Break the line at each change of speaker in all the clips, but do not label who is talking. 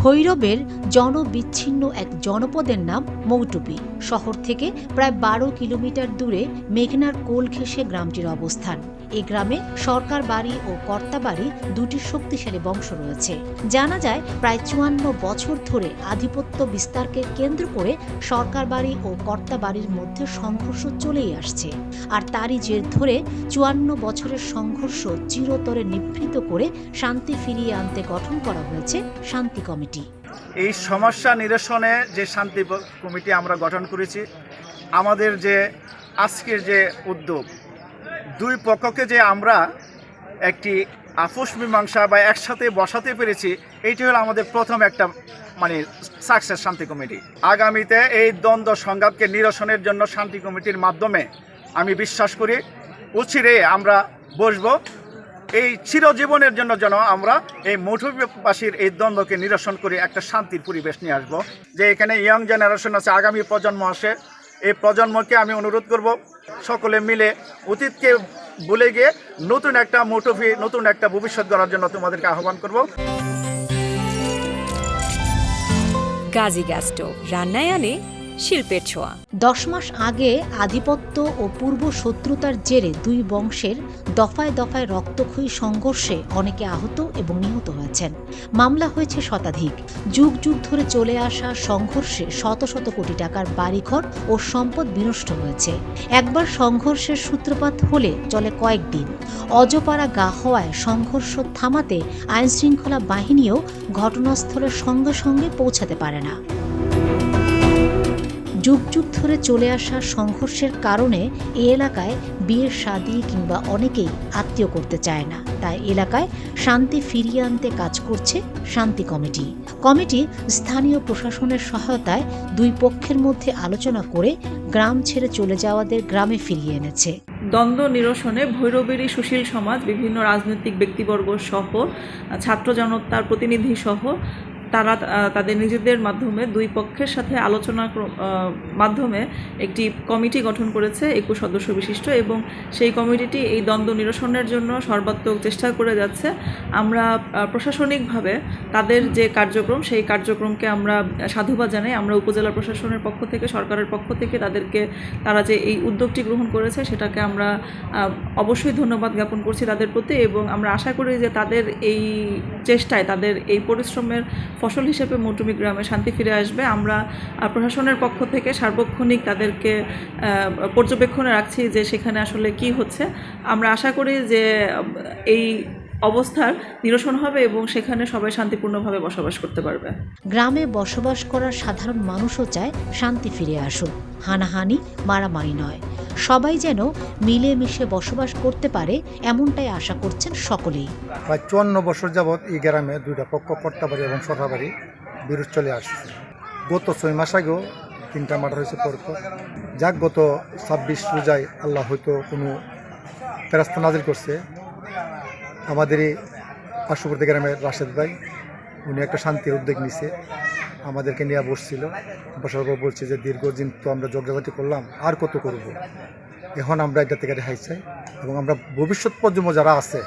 ভৈরবের জনবিচ্ছিন্ন এক জনপদের নাম মৌটুপি। শহর থেকে প্রায় ১২ কিলোমিটার দূরে মেঘনার কোল ঘেঁষে গ্রামটির অবস্থান। এই গ্রামে সরকার বাড়ি ও কর্তা বাড়ি দুটি শক্তিশালী বংশ রয়েছে। জানা যায় প্রায় ৫৪ বছর ধরে আধিপত্য বিস্তারকে কেন্দ্র করে সরকার বাড়ি ও কর্তা বাড়ির মধ্যে সংঘর্ষ চলেই আসছে। আর তারই জের ধরে ৫৪ বছরের সংঘর্ষ চিরতরে নিভৃত করে শান্তি ফিরিয়ে আনতে গঠন করা হয়েছে শান্তি কমিটি।
এই সমস্যা নিরসনে যে শান্তি কমিটি আমরা গঠন করেছি, আমাদের যে আজকের যে উদ্যোগ, দুই পক্ষকে যে আমরা একটি আপোষ মীমাংসা বা একসাথে বসাতে পেরেছি, এইটি হলো আমাদের প্রথম একটা সাকসেস শান্তি কমিটি। আগামীতে এই দ্বন্দ্ব সংঘাতকে নিরসনের জন্য শান্তি কমিটির মাধ্যমে আমি বিশ্বাস করি অচিরে আমরা বসবো, এই চিরজীবনের জন্য যেন আমরা এই মৌটুপিবাসীর এই দ্বন্দ্বকে নিরসন করে একটা শান্তির পরিবেশ নিয়ে আসবো। যে এখানে ইয়ং জেনারেশন আছে, আগামী প্রজন্ম আসে, এই প্রজন্মকে আমি অনুরোধ করব সকলে মিলে অতীতকে ভুলে গিয়ে নতুন একটা মৌটুপি, নতুন একটা ভবিষ্যৎ গড়ার জন্য তোমাদেরকে আহ্বান করব।
গাজী গ্যাস স্টোভ, রান্নায় আনে শিল্পের ছোঁয়া।
১০ মাস আগে আধিপত্য ও পূর্ব শত্রুতার জেরে দুই বংশের দফায় দফায় রক্তক্ষয়ী সংঘর্ষে অনেকে আহত এবং নিহত হয়েছেন। মামলা হয়েছে শতাধিক। যুগ যুগ ধরে চলে আসা সংঘর্ষে শত শত কোটি টাকার বাড়িঘর ও সম্পদ বিনষ্ট হয়েছে। একবার সংঘর্ষের সূত্রপাত হলে চলে কয়েকদিন। অজপাড়া গা হওয়ায় সংঘর্ষ থামাতে আইনশৃঙ্খলা বাহিনীও ঘটনাস্থলের সঙ্গে সঙ্গে পৌঁছাতে পারে না। যুগ যুগ ধরে চলে আসা সংঘর্ষের কারণে এই এলাকায় বিয়ের শাদী কিংবা অনেকেই আত্মীয় করতে চায় না। তাই এলাকায় শান্তি ফিরিয়ে আনতে কাজ করছে শান্তি কমিটি। কমিটি স্থানীয় প্রশাসনের সহায়তায় দুই পক্ষের মধ্যে আলোচনা করে গ্রাম ছেড়ে চলে যাওয়াদের গ্রামে ফিরিয়ে এনেছে।
দ্বন্দ্ব নিরসনে ভৈরবেরই সুশীল সমাজ, বিভিন্ন রাজনৈতিক ব্যক্তিবর্গ সহ ছাত্র জনতার প্রতিনিধি সহ তারা তাদের নিজেদের মাধ্যমে দুই পক্ষের সাথে আলোচনার মাধ্যমে একটি কমিটি গঠন করেছে ২১ সদস্য বিশিষ্ট, এবং সেই কমিটিটি এই দ্বন্দ্ব নিরসনের জন্য সর্বাত্মক চেষ্টা করে যাচ্ছে। আমরা প্রশাসনিকভাবে তাদের যে কার্যক্রম, সেই কার্যক্রমকে আমরা সাধুবাদ জানাই। আমরা উপজেলা প্রশাসনের পক্ষ থেকে, সরকারের পক্ষ থেকে তারা যে এই উদ্যোগটি গ্রহণ করেছে সেটাকে আমরা অবশ্যই ধন্যবাদ জ্ঞাপন করছি তাদের প্রতি, এবং আমরা আশা করি যে তাদের এই চেষ্টায়, তাদের এই পরিশ্রমের ফসল হিসেবে মৌটুপি গ্রামে শান্তি ফিরে আসবে। আমরা প্রশাসনের পক্ষ থেকে সার্বক্ষণিক তাদেরকে পর্যবেক্ষণে রাখছি যে সেখানে আসলে কি হচ্ছে। আমরা আশা করি যে এই অবস্থার নিরসন হবে এবং সেখানে সবাই শান্তিপূর্ণভাবে বসবাস করতে পারবে।
গ্রামে বসবাস করার সাধারণ মানুষও চায় শান্তি ফিরে আসুক, হানাহানি মারামারি নয়। সবাই যেন মিলেমিশে বসবাস করতে পারে, এমনটাই আশা করছেন সকলেই।
প্রায় ৫৪ বছর যাবৎ এই গ্রামে দুইটা পক্ষ, কর্তাবাড়ি এবং সরকারবাড়ি বিরোধ চলে আসছে। গত ৬ মাস আগেও ৩টা মার্ডার হয়েছে পরপর। যাক, গত ২৬ রোজায় আল্লাহ হয়তো কোনো ফেরেশতা নাজিল করছে। আমাদের এই পার্শ্ববর্তী গ্রামের রাশেদ ভাই, উনি একটা শান্তির উদ্যোগ নিছে, আমাদেরকে নিয়ে বসছিল। বসার পর বলছে যে দীর্ঘদিন তো আমরা ঝগড়াঝাটি করলাম, আর কত করব, এখন আমরা এটা থেকে রেহাই চাই এবং আমরা ভবিষ্যৎ প্রজন্ম যারা আছে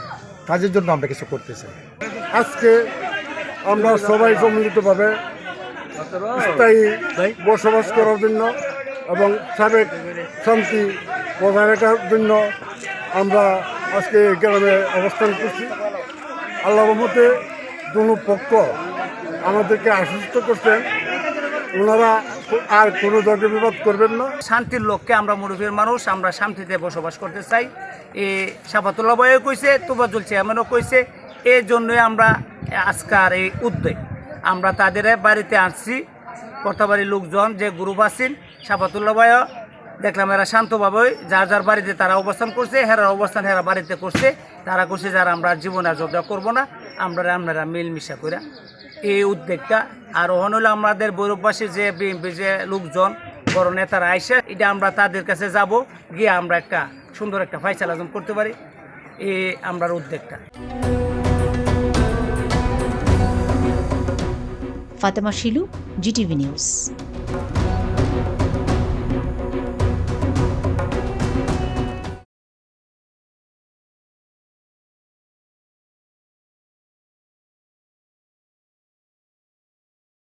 তাদের জন্য আমরা কিছু করতে চাই।
আজকে আমরা সবাই সম্মিলিতভাবে স্থায়ী বসবাস করার জন্য এবং সাবেক শান্তি বজায় রাখার জন্য আমরা আজকে গ্রামে অবস্থান করছি। আল্লাহর রহমতে দুনো পক্ষ আমাদেরকে আশ্বস্ত করছেন ওনারা আর কোনো ধরনের বিবাদ করবেন না।
শান্তির লক্ষ্যে আমরা মুরব্বীর মানুষ, আমরা শান্তিতে বসবাস করতে চাই। এই সাফাতুল্লাহ ভাইও কইছে, তোফাজ্জল চেয়ারম্যানও কইছে, এই জন্যই আমরা আজকের এই উদ্যোগ। আমরা তাদের বাড়িতে আসছি, কর্তাবাড়ির লোকজন যে গ্রুপ আছেন, সাফাতুল্লাহ ভাইও দেখলাম এরা শান্তভাবে যার যার বাড়িতে তারা অবস্থান করছে, হেরার অবস্থান হেরা বাড়িতে করছে। তারা করছে যারা আমরা জীবনে আর ঝগড়া করবো না, আমরা মিলমিশা করে এই উদ্যোগটা। আর ওখানে হলো আমাদের ভৈরববাসী যে বিএনপি যে লোকজন, বড় নেতারা আইসে, এটা আমরা তাদের কাছে যাব, গিয়ে আমরা একটা সুন্দর একটা ফায়সালা করতে পারি, এই আমরা উদ্যোগটা।
Fatema Shilu, GTV news.